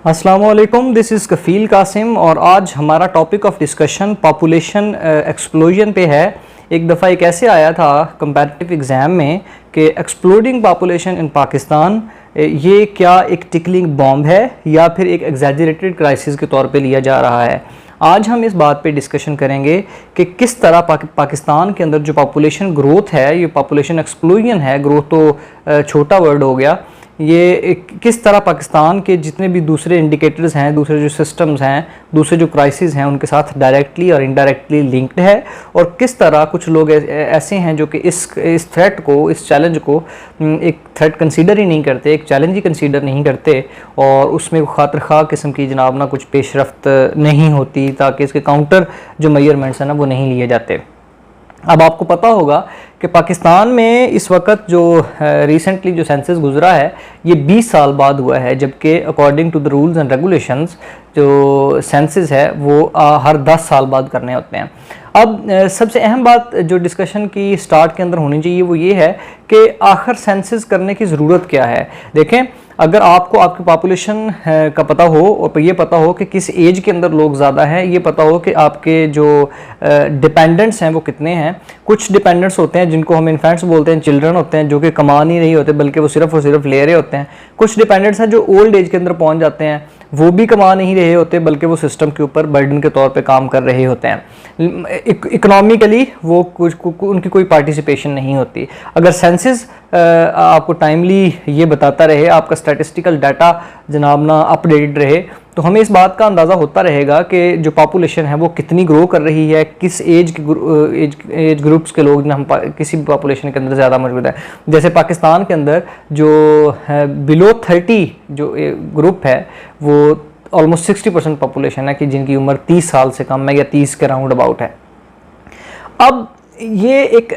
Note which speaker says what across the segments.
Speaker 1: अस्सलामुअलैकुम, this is कफ़ील कासिम और आज हमारा topic of discussion population explosion पे है। एक दफ़ा एक ऐसे आया था कंपैरेटिव एग्ज़ाम में कि एक्सप्लोडिंग पॉपुलेशन इन पाकिस्तान ये क्या एक टिकलिंग बॉम्ब है या फिर एक एग्जैजरेटेड क्राइसिस के तौर पे लिया जा रहा है। आज हम इस बात पे डिस्कशन करेंगे कि किस तरह पाकिस्तान के अंदर जो पॉपुलेशन ग्रोथ है, ये पॉपुलेशन एक्सप्लोजन है, ग्रोथ तो छोटा वर्ड हो गया, ये किस तरह पाकिस्तान के जितने भी दूसरे इंडिकेटर्स हैं, दूसरे जो सिस्टम्स हैं, दूसरे जो क्राइसिस हैं, उनके साथ डायरेक्टली और इनडायरेक्टली लिंक्ड है और किस तरह कुछ लोग ऐसे हैं जो कि इस थ्रेट को, इस चैलेंज को एक थ्रेट कंसीडर ही नहीं करते, एक चैलेंज ही कंसीडर नहीं करते और उसमें खातिर खा किस्म की जनाब ना कुछ पेशरफ्त नहीं होती ताकि इसके काउंटर जो मेजरमेंट्स हैं ना वो नहीं लिए जाते। अब आपको पता होगा कि पाकिस्तान में इस वक्त जो रिसेंटली जो सेंसस गुजरा है ये 20 साल बाद हुआ है, जबकि according to the rules and regulations जो सेंसस है वो हर 10 साल बाद करने होते हैं। अब सबसे अहम बात जो डिस्कशन की स्टार्ट के अंदर होनी चाहिए वो ये है कि आखिर सेंसस करने की ज़रूरत क्या है। देखें, अगर आपको आपकी पॉपुलेशन का पता हो और ये पता हो कि किस एज के अंदर लोग ज़्यादा हैं, ये पता हो कि आपके जो डिपेंडेंट्स हैं वो कितने हैं। कुछ डिपेंडेंट्स होते हैं जिनको हम इन्फेंट्स बोलते हैं, चिल्ड्रन होते हैं जो कि कमा नहीं रही होते बल्कि वो सिर्फ और सिर्फ ले रहे होते हैं। कुछ डिपेंडेंट्स हैं जो ओल्ड एज के अंदर पहुंच जाते हैं, वो भी कमा नहीं रहे होते बल्कि वो सिस्टम के ऊपर बर्डन के तौर पे काम कर रहे होते हैं। इकोनॉमिकली वो उनकी कोई पार्टिसिपेशन नहीं होती। अगर सेंसस आपको टाइमली ये बताता रहे, आपका स्टैटिस्टिकल डाटा जनाब ना अपडेटेड रहे, तो हमें इस बात का अंदाज़ा होता रहेगा कि जो पॉपुलेशन है वो कितनी ग्रो कर रही है, किस एज ग्रुप्स के लोग हम किसी भी पॉपुलेशन के अंदर ज़्यादा मौजूद है। जैसे पाकिस्तान के अंदर जो बिलो 30 जो ग्रुप है वो ऑलमोस्ट 60% पॉपुलेशन है कि जिनकी उम्र 30 साल से कम है या 30 के राउंड अबाउट है। अब ये एक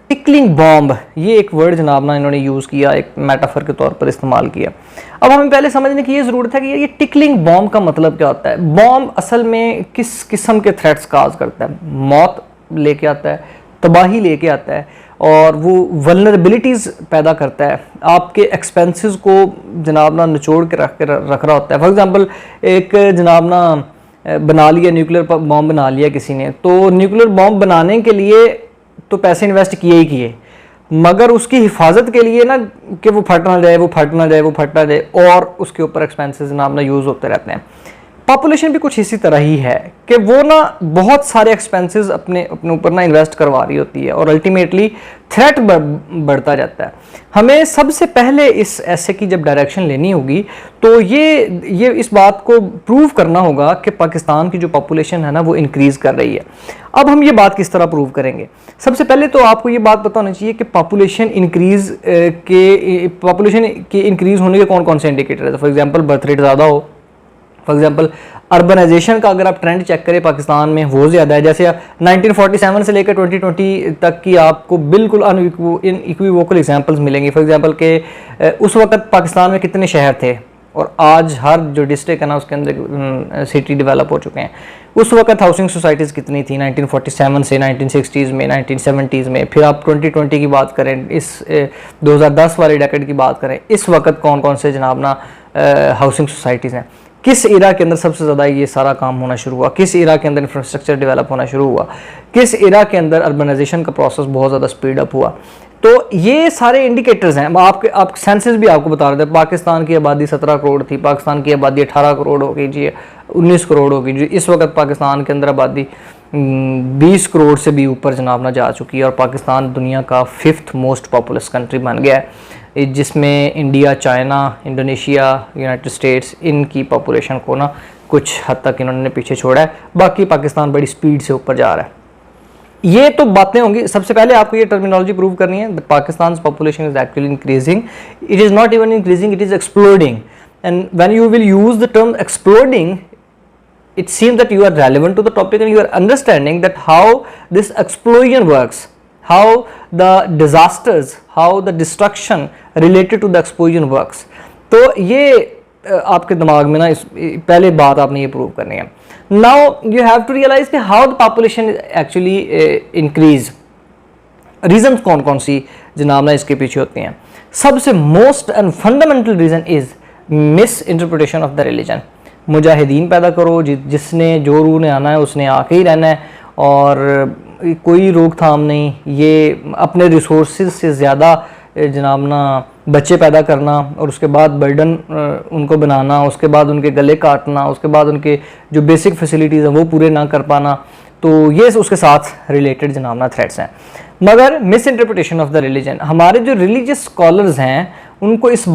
Speaker 1: टिकलिंग बॉम्ब, ये एक वर्ड जनाब ना इन्होंने यूज़ किया, एक मेटाफर के तौर पर इस्तेमाल किया। अब हमें पहले समझने की ये ज़रूरत है कि ये टिकलिंग बॉम्ब का मतलब क्या होता है। बॉम्ब असल में किस किस्म के थ्रेट्स काज करता है? मौत लेके आता है, तबाही लेके आता है और वो वल्नरेबिलिटीज़ पैदा करता है, आपके एक्सपेंसेस को जनाब ना निचोड़ के रख रहा होता है। फॉर एग्ज़ाम्पल एक जनाब ना बना लिया, न्यूक्लियर बॉम्ब बना लिया किसी ने, तो न्यूक्लियर बॉम्ब बनाने के लिए तो पैसे इन्वेस्ट किए ही किए, मगर उसकी हिफाजत के लिए ना कि वो फट ना जाए, वो फट ना जाए, वो फट ना जाए, और उसके ऊपर एक्सपेंसेस नाम ना यूज़ होते रहते हैं। पॉपुलेशन भी कुछ इसी तरह ही है कि वो ना बहुत सारे एक्सपेंसेस अपने ऊपर ना इन्वेस्ट करवा रही होती है और अल्टीमेटली थ्रेट बढ़ता जाता है। हमें सबसे पहले इस ऐसे की जब डायरेक्शन लेनी होगी तो ये इस बात को प्रूव करना होगा कि पाकिस्तान की जो पॉपुलेशन है ना वो इंक्रीज़ कर रही है। अब हम ये बात किस तरह प्रूव करेंगे? सबसे पहले तो आपको ये बात पता होनी चाहिए कि पॉपुलेशन के इंक्रीज़ होने के कौन कौन से इंडिकेटर है। फॉर एग्जांपल बर्थ रेट ज़्यादा हो, फॉर एग्जांपल अर्बनाइजेशन का अगर आप ट्रेंड चेक करें पाकिस्तान में वो ज़्यादा है। जैसे 1947 से लेकर 2020 तक की आपको बिल्कुल इक्विवोकल एग्जांपल्स मिलेंगे। फॉर एग्जांपल के उस वक्त पाकिस्तान में कितने शहर थे और आज हर जो डिस्ट्रिक्ट है ना उसके अंदर सिटी डेवलप हो चुके हैं। उस वक्त हाउसिंग सोसाइटीज़ कितनी थी 1947 से 1960s में, 1970s में। फिर आप 2020 की बात करें, इस 2010 वाले डेकेड की बात करें, इस वक्त कौन कौन से जनाब ना हाउसिंग सोसाइटीज़ हैं, किस एरा के अंदर सबसे ज़्यादा ये सारा काम होना शुरू हुआ, किस एरा के अंदर इंफ्रास्ट्रक्चर डेवलप होना शुरू हुआ, किस एरा के अंदर अर्बनाइजेशन का प्रोसेस बहुत ज़्यादा स्पीड अप हुआ। तो ये सारे इंडिकेटर्स हैं। आप सेंसस भी आपको बता रहे थे, पाकिस्तान की आबादी 17 करोड़ थी, पाकिस्तान की आबादी 18 करोड़ हो गई जी, 19 करोड़ हो गई जी। इस वक्त पाकिस्तान के अंदर आबादी 20 करोड़ से भी ऊपर जनाब ना जा चुकी है और पाकिस्तान दुनिया का 5th मोस्ट पॉपुलस कंट्री बन गया है, जिसमें India, China, Indonesia, United states, इनकी पॉपुलेशन को ना कुछ हद तक इन्होंने पीछे छोड़ा है। बाकी पाकिस्तान बड़ी स्पीड से ऊपर जा रहा है। ये तो बातें होंगी। सबसे पहले आपको ये टर्मिनोलॉजी प्रूव करनी है, Pakistan population is actually increasing, it is not even increasing, it is exploding. And when you will use the term exploding, it seems that you are relevant to the topic and you are understanding that how this explosion works, how the disasters, how the destruction related to the explosion works. तो ये आपके दिमाग में ना पहले बात आपने ये प्रूव करनी है। Now you have to realize कि how the population actually increase, reason कौन कौन सी जनाब ना इसके पीछे होती हैं। सबसे most and fundamental reason is misinterpretation of the religion. मुजाहिदीन पैदा करो, जिसने जो रूह ने आना है उसने आके ही रहना है, और कोई रोकथाम नहीं। ये अपने रिसोर्सेज से ज़्यादा जनाब ना बच्चे पैदा करना, और उसके बाद बर्डन उनको बनाना, उसके बाद उनके गले काटना, उसके बाद उनके जो बेसिक फैसिलिटीज़ हैं वो पूरे ना कर पाना, तो ये उसके साथ रिलेटेड जनाब ना थ्रेट्स हैं। मगर miss interpretation of the religion, हमारे जो रिलीजियस स्कॉलर्स हैं उनको इस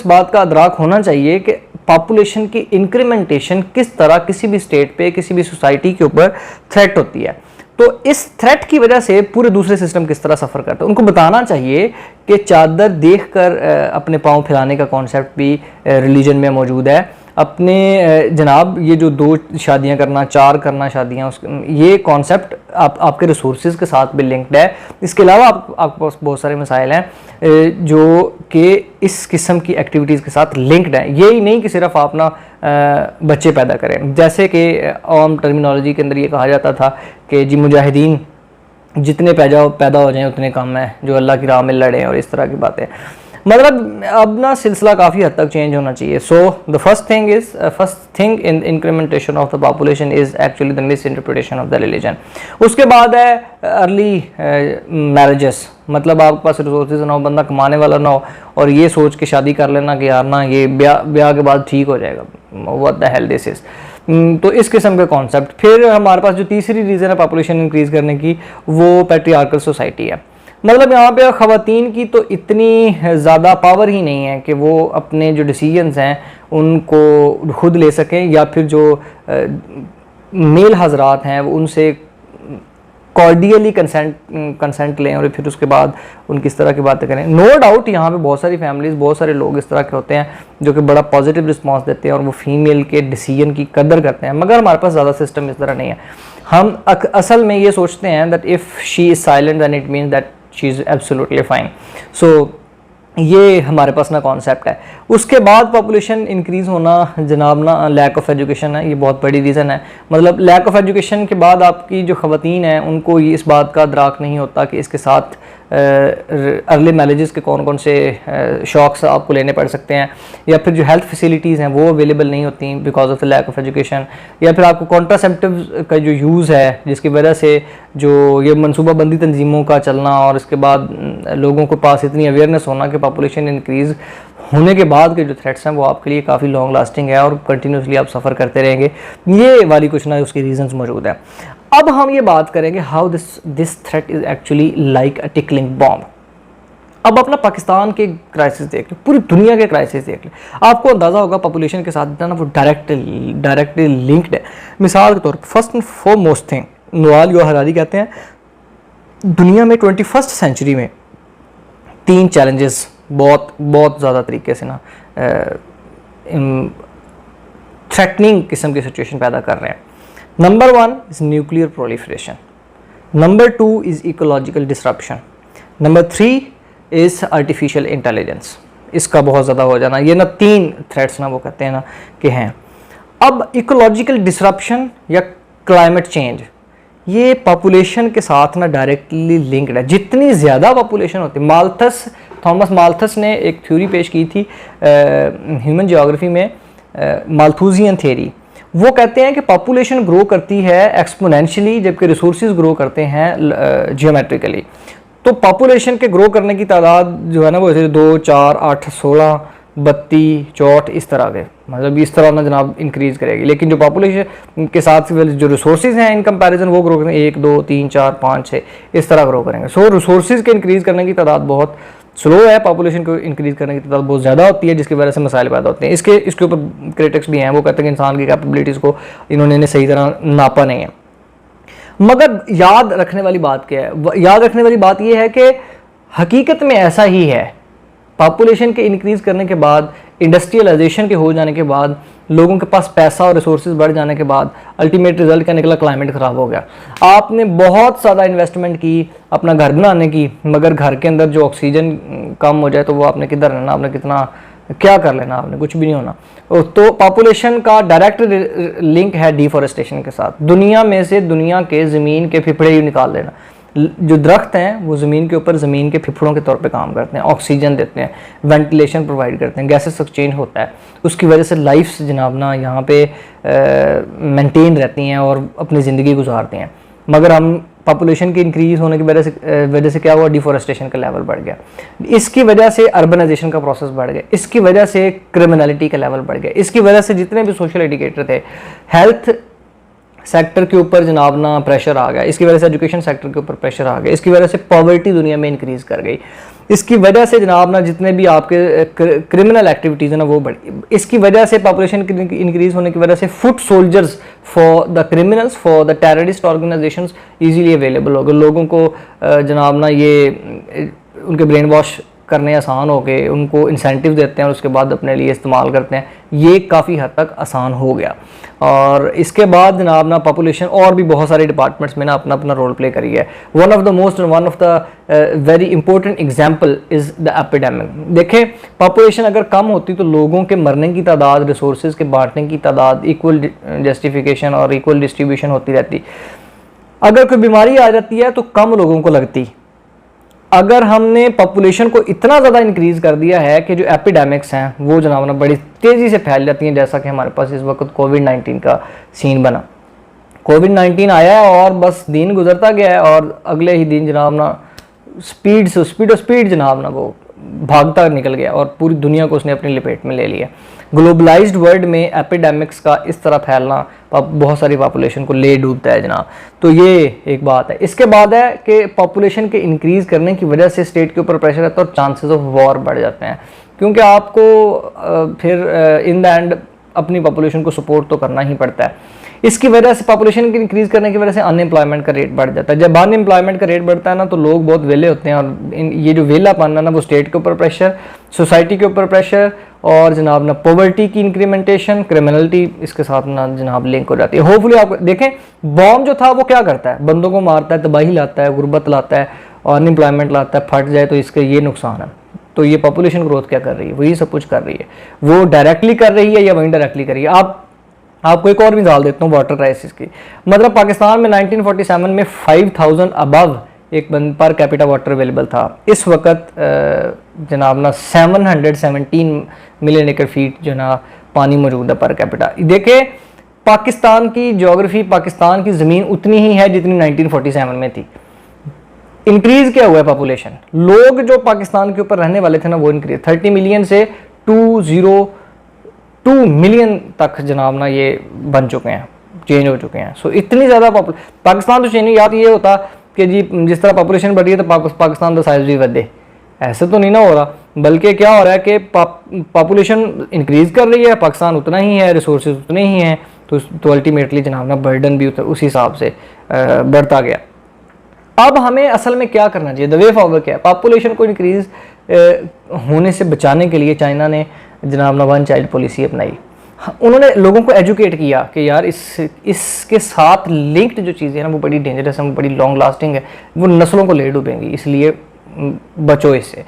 Speaker 1: बात का अदराक होना चाहिए कि पॉपुलेशन की इंक्रीमेंटेशन किस तरह किसी भी स्टेट पे, किसी भी सोसाइटी के ऊपर थ्रेट होती है। तो इस थ्रेट की वजह से पूरे दूसरे सिस्टम किस तरह सफ़र करते हैं। उनको बताना चाहिए कि चादर देखकर अपने पाँव फैलाने का कॉन्सेप्ट भी रिलीजन में मौजूद है। अपने जनाब ये जो 2 शादियां करना, 4 करना शादियां, ये कॉन्सेप्ट आपके रिसोर्सेज के साथ भी लिंक्ड है। इसके अलावा आपके पास बहुत सारे मसाइल हैं जो कि इस किस्म की एक्टिविटीज़ के साथ लिंक्ड हैं। यही नहीं कि सिर्फ आप ना बच्चे पैदा करें, जैसे कि आम टर्मिनोलॉजी के अंदर ये कहा जाता था कि जी मुजाहिदीन जितने पैदा हो जाएं उतने कम है, जो अल्लाह की राह में लड़ें, और इस तरह की बातें। मतलब अब ना सिलसिला काफ़ी हद तक चेंज होना चाहिए। So the first thing in incrementation of the population is actually the misinterpretation of the religion. उसके बाद है अर्ली मैरिजेस, मतलब आपके पास रिसोर्सेज ना हो, बंदा कमाने वाला ना हो, और ये सोच के शादी कर लेना कि यार ना ये ब्याह के बाद ठीक हो जाएगा, what the hell this is. तो इस किस्म के कॉन्सेप्ट। फिर हमारे पास जो तीसरी रीज़न है पॉपुलेशन इंक्रीज़ करने की, वो पैट्रियार्कल सोसाइटी है। मतलब यहाँ पे ख़वातीन की तो इतनी ज़्यादा पावर ही नहीं है कि वो अपने जो डिसीजंस हैं उनको खुद ले सकें, या फिर जो मेल हजरात हैं वो उनसे कॉर्डियली कंसेंट लें और फिर उसके बाद उनकी इस तरह की बातें करें। नो डाउट यहाँ पे बहुत सारी फैमिलीज़, बहुत सारे लोग इस तरह के होते हैं जो कि बड़ा पॉजिटिव रिस्पांस देते हैं और वो फीमेल के डिसीजन की कदर करते हैं, मगर हमारे पास ज़्यादा सिस्टम इस तरह नहीं है। हम असल में ये सोचते हैं that if she is silent then it means that she is absolutely fine. So ये हमारे पास ना कॉन्सेप्ट है। उसके बाद पॉपुलेशन इंक्रीज़ होना जनाब ना लैक ऑफ एजुकेशन है, ये बहुत बड़ी रीज़न है। मतलब लैक ऑफ एजुकेशन के बाद आपकी जो ख़वातीन हैं उनको ये इस बात का अदराक नहीं होता कि इसके साथ अर्ली मैरिजेस के कौन कौन से शौक़ आपको लेने पड़ सकते हैं, या फिर जो हेल्थ फैसिलिटीज़ हैं वो अवेलेबल नहीं होती because of the lack of education, या फिर आपको कॉन्ट्रासेप्टिव का जो यूज़ है जिसकी वजह से जो ये मनसूबाबंदी तंजीमों का चलना और इसके बाद लोगों के पास इतनी अवेयरनेस होना कि पॉपुलेशन इंक्रीज़ होने के बाद के जो थ्रेट्स हैं वो आपके लिए काफ़ी लॉन्ग लास्टिंग है और कंटिन्यूसली आप सफ़र करते रहेंगे। ये वाली कुछ ना उसकी रीजंस मौजूद हैं। अब हम ये बात करेंगे how this threat is actually like a tickling bomb. अब अपना पाकिस्तान के क्राइसिस देख लो, पूरी दुनिया के क्राइसिस देख लो, आपको अंदाज़ा होगा पॉपुलेशन के साथ ना वो डायरेक्टली लिंक्ड है। मिसाल के तौर पर first and foremost thing, Nawal yo Harari कहते हैं दुनिया में 21st सेंचुरी में 3 चैलेंजेस बहुत ज़्यादा तरीके से ना थ्रेटनिंग किस्म की सिचुएशन पैदा कर रहे हैं। Number 1 is nuclear proliferation, number 2 is ecological disruption, number 3 is artificial intelligence. इसका बहुत ज़्यादा हो जाना, ये ना 3 थ्रेट्स ना वो कहते हैं ना कि हैं। अब इकोलॉजिकल डिसरप्शन या क्लाइमेट चेंज, ये पॉपुलेशन के साथ ना डायरेक्टली लिंक्ड है। जितनी ज़्यादा पॉपुलेशन होती है, थॉमस माल्थस ने एक थ्योरी पेश की थी ह्यूमन जियोग्राफी में, माल्थुजियन थ्योरी। वो कहते हैं कि पॉपुलेशन ग्रो करती है एक्सपोनेंशियली जबकि रिसोर्सेज ग्रो करते हैं जियोमेट्रिकली। तो पॉपुलेशन के ग्रो करने की तादाद जो है ना वो जैसे 2, 4, 8, 16, 32, 64 इस तरह के, मतलब इस तरह ना जनाब इंक्रीज़ करेगी। लेकिन जो पॉपुलेशन के साथ जो रिसोर्सेज हैं इन कंपैरिजन वो ग्रो करेंगे 1, 2, 3, 4, 5, 6 इस तरह ग्रो करेंगे। सो रिसोर्सेज के इंक्रीज़ करने की तादाद बहुत स्लो है, पॉपुलेशन को इंक्रीज़ करने की तादाद बहुत ज़्यादा होती है, जिसकी वजह से मसाइल पैदा होते हैं। इसके ऊपर क्रिटिक्स भी हैं, वो कहते हैं कि इंसान की कैपेबिलिटीज़ को इन्होंने सही तरह नापा नहीं है। मगर याद रखने वाली बात क्या है? याद रखने वाली बात यह है कि हकीकत में ऐसा ही है। पॉपुलेशन के इंक्रीज़ करने के बाद, इंडस्ट्रियलाइजेशन के हो जाने के बाद, लोगों के पास पैसा और रिसोर्सेज बढ़ जाने के बाद अल्टीमेट रिजल्ट क्या निकला? क्लाइमेट ख़राब हो गया। आपने बहुत ज़्यादा इन्वेस्टमेंट की अपना घर बनाने की, मगर घर के अंदर जो ऑक्सीजन कम हो जाए तो वो आपने किधर रहना, आपने कितना क्या कर लेना, आपने कुछ भी नहीं होना। तो पॉपुलेशन का डायरेक्ट लिंक है डिफॉरेस्टेशन के साथ। दुनिया में से दुनिया के ज़मीन के फिफड़े ही निकाल लेना। जो दरख्त हैं वो ज़मीन के ऊपर ज़मीन के फेफड़ों के तौर पे काम करते हैं, ऑक्सीजन देते हैं, वेंटिलेशन प्रोवाइड करते हैं, गैसेस एक्सचेंज होता है, उसकी वजह से लाइफ जनाब ना यहाँ पे मेंटेन रहती हैं और अपनी ज़िंदगी गुजारती हैं। मगर हम पॉपुलेशन की इंक्रीज़ होने की वजह से क्या हुआ, डिफॉरेस्टेशन का लेवल बढ़ गया, इसकी वजह से अर्बनाइजेशन का प्रोसेस बढ़ गया, इसकी वजह से क्रिमिनलिटी का लेवल बढ़ गया, इसकी वजह से जितने भी सोशल इंडिकेटर थे, हेल्थ सेक्टर के ऊपर जनाब ना प्रेशर आ गया, इसकी वजह से एजुकेशन सेक्टर के ऊपर प्रेशर आ गया, इसकी वजह से पॉवर्टी दुनिया में इंक्रीज़ कर गई, इसकी वजह से जनाब ना जितने भी आपके क्रिमिनल एक्टिविटीज़ हैं ना वो बढ़ी, इसकी वजह से पॉपुलेशन इंक्रीज़ होने की वजह से foot soldiers for the criminals, for the terrorist organisations easily available हो गए। लोगों को जनाब ना ये उनके ब्रेन वॉश करने आसान हो गए, उनको इंसेंटिव देते हैं और उसके बाद अपने लिए इस्तेमाल करते हैं, ये काफ़ी हद तक आसान हो गया। और इसके बाद जनाब ना पॉपुलेशन और भी बहुत सारे डिपार्टमेंट्स में ना अपना अपना रोल प्ले करी है। One of the very important example is the epidemic. देखें, पॉपुलेशन अगर कम होती तो लोगों के मरने की तादाद, रिसोर्सेज के बांटने की तादाद, इक्वल जस्टिफिकेशन और इक्वल डिस्ट्रीब्यूशन होती रहती। अगर कोई बीमारी आ जाती है तो कम लोगों को लगती। अगर हमने पॉपुलेशन को इतना ज़्यादा इंक्रीज़ कर दिया है कि जो एपिडेमिक्स हैं वो जनाब ना बड़ी तेज़ी से फैल जाती हैं, जैसा कि हमारे पास इस वक्त कोविड-19 का सीन बना। कोविड-19 आया है और बस दिन गुजरता गया है और अगले ही दिन जनाब ना स्पीड जनाब ना वो भागता निकल गया और पूरी दुनिया को उसने अपनी लपेट में ले लिया। ग्लोबलाइज्ड वर्ल्ड में एपिडेमिक्स का इस तरह फैलना बहुत सारी पॉपुलेशन को ले डूबता है जनाब। तो ये एक बात है। इसके बाद है कि पॉपुलेशन के इंक्रीज़ करने की वजह से स्टेट के ऊपर प्रेशर रहता है और चांसेस ऑफ वॉर बढ़ जाते हैं, क्योंकि आपको फिर इन द एंड अपनी पॉपुलेशन को सपोर्ट तो करना ही पड़ता है। इसकी वजह से पॉपुलेशन की इंक्रीज़ करने की वजह से अनएम्प्लॉयमेंट का रेट बढ़ जाता है। जब अनएम्प्लॉयमेंट का रेट बढ़ता है ना तो लोग बहुत वेले होते हैं और ये जो वेलापन है ना वो स्टेट के ऊपर प्रेशर, सोसाइटी के ऊपर प्रेशर और जनाब ना पॉवर्टी की इंक्रीमेंटेशन, क्रिमिनलिटी इसके साथ ना जनाब लिंक हो जाती है। होपफुली आप देखें, बॉम्ब जो था वो क्या करता है, बंदों को मारता है, तबाही लाता है, गुर्बत लाता है और अनएम्प्लॉयमेंट लाता है। फट जाए तो इसका ये नुकसान है। तो ये पॉपुलेशन ग्रोथ क्या कर रही है, वही सब कुछ कर रही है। वो डायरेक्टली कर रही है या वहीं डायरेक्टली कर रही है। आपको एक और मिसाल देता हूँ वाटर क्राइसिस की। मतलब पाकिस्तान में 1947 में 5000 अबव एक पर कैपिटा वाटर अवेलेबल था। इस वक्त जनाब ना 717 मिलियन एकड़ फीट जो ना पानी मौजूद है पर कैपिटा। देखिए, पाकिस्तान की ज्योग्राफी, पाकिस्तान की ज़मीन उतनी ही है जितनी 1947 में थी। इंक्रीज़ क्या हुआ है पॉपुलेशन, लोग जो पाकिस्तान के ऊपर रहने वाले थे ना वो इंक्रीज 30 मिलियन से 202 मिलियन तक जनाब ना ये बन चुके हैं, चेंज हो चुके हैं। सो इतनी ज़्यादा पाकिस्तान तो चेंज नहीं। याद ये होता कि जी जिस तरह पॉपुलेशन बढ़ी है तो पाकिस्तान का साइज भी बढ़े, ऐसे तो नहीं ना हो रहा, बल्कि क्या हो रहा है कि पॉपुलेशन इंक्रीज़ कर रही है, पाकिस्तान उतना ही है, रिसोर्सेज उतने ही हैं, तो अल्टीमेटली जनाब ना बर्डन भी उस हिसाब से बढ़ता गया। अब हमें असल में क्या करना चाहिए, द वे फॉरवर्ड क्या है? पॉपुलेशन को इंक्रीज़ होने से बचाने के लिए चाइना ने जनाब ना वन चाइल्ड पॉलिसी अपनाई। उन्होंने लोगों को एजुकेट किया कि यार इसके साथ लिंक्ड जो चीज़ें हैं ना वो बड़ी डेंजरस हैं, वो बड़ी लॉन्ग लास्टिंग है, वो नस्लों को ले डूबेंगी, इसलिए बचो इससे।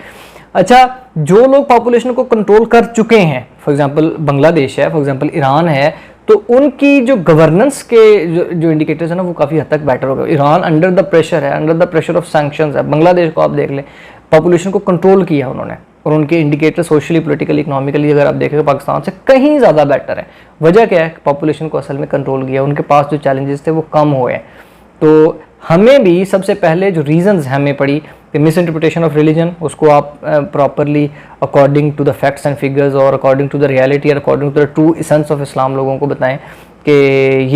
Speaker 1: अच्छा, जो लोग पॉपुलेशन को कंट्रोल कर चुके हैं, फॉर एग्जांपल बांग्लादेश है, फॉर एग्जांपल ईरान है, तो उनकी जो गवर्नेंस के जो इंडिकेटर्स हैं ना वो काफ़ी हद तक बेटर हो गए। ईरान अंडर द प्रेशर है, under the pressure of sanctions है। बांग्लादेश को आप देख लें, पॉपुलेशन को कंट्रोल किया उन्होंने और उनके इंडिकेटर सोशली, पॉलिटिकली, इकोनॉमिकली अगर आप देखें पाकिस्तान से कहीं ज़्यादा बेटर है। वजह क्या है? पॉपुलेशन को असल में कंट्रोल किया, उनके पास जो चैलेंजेस थे वो कम हुए। तो हमें भी सबसे पहले जो रीजंस हमें पड़ी कि मिस इंटरप्रिटेशन ऑफ रिलीजन, उसको आप properly according to the facts and figures और अकॉर्डिंग टू द रियलिटी और according to the true essence of Islam लोगों को बताएं कि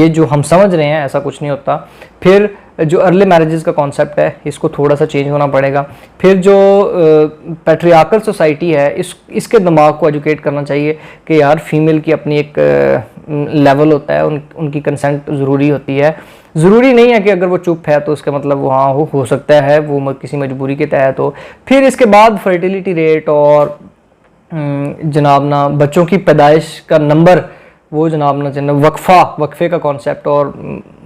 Speaker 1: ये जो हम समझ रहे हैं ऐसा कुछ नहीं होता। फिर जो अर्ली मैरिजेस का कॉन्सेप्ट है इसको थोड़ा सा चेंज होना पड़ेगा। फिर जो पैट्रियार्कल सोसाइटी है इसके दिमाग को एजुकेट करना चाहिए कि यार फीमेल की अपनी एक लेवल होता है, उनकी कंसेंट ज़रूरी होती है। ज़रूरी नहीं है कि अगर वो चुप है तो उसका मतलब वहाँ हो सकता है वो किसी मजबूरी के तहत हो। फिर इसके बाद फर्टिलिटी रेट और जनाब ना बच्चों की पैदाइश का नंबर, वो जनाब ना वक्फे का कॉन्सेप्ट और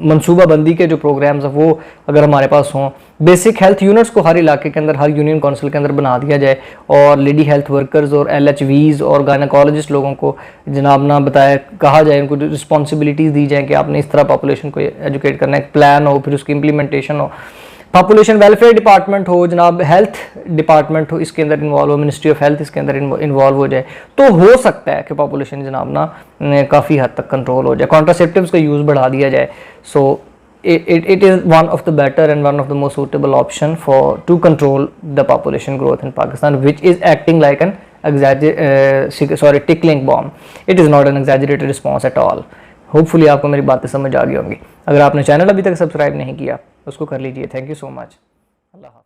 Speaker 1: मनसूबाबंदी के जो प्रोग्राम्स हैं वो अगर हमारे पास हों। बेसिक हेल्थ यूनिट्स को हर इलाके के अंदर, हर यूनियन काउंसिल के अंदर बना दिया जाए और लेडी हेल्थ वर्कर्स और LHVs और गायनेकोलॉजिस्ट लोगों को जनाब ना कहा जाए, उनको रिस्पॉन्सिबिलिटीज़ दी जाए कि आपने इस तरह पॉपुलेशन को एजुकेट करना है, एक प्लान हो, फिर उसकी इम्प्लीमेंटेशन हो। पॉपुलेशन वेलफेयर डिपार्टमेंट हो जनाब, हेल्थ डिपार्टमेंट हो इसके अंदर इन्वॉल्व हो, मिनिस्ट्री ऑफ हेल्थ इसके अंदर इन्वॉल्व हो जाए, तो हो सकता है कि पॉपुलेशन जनाब ना काफ़ी हद तक कंट्रोल हो जाए, कॉन्ट्रासेप्टिव्स का यूज़ बढ़ा दिया जाए. सो it is one of the better and one of the most suitable option for to control the population growth in Pakistan, which is acting like an tickling bomb. It is not an exaggerated response at all. Hopefully आपको मेरी बातें समझ आ गई होंगी. अगर आपने channel अभी तक सब्सक्राइब नहीं किया उसको कर लीजिए. Thank you so much. अल्लाह हाफ़िज़.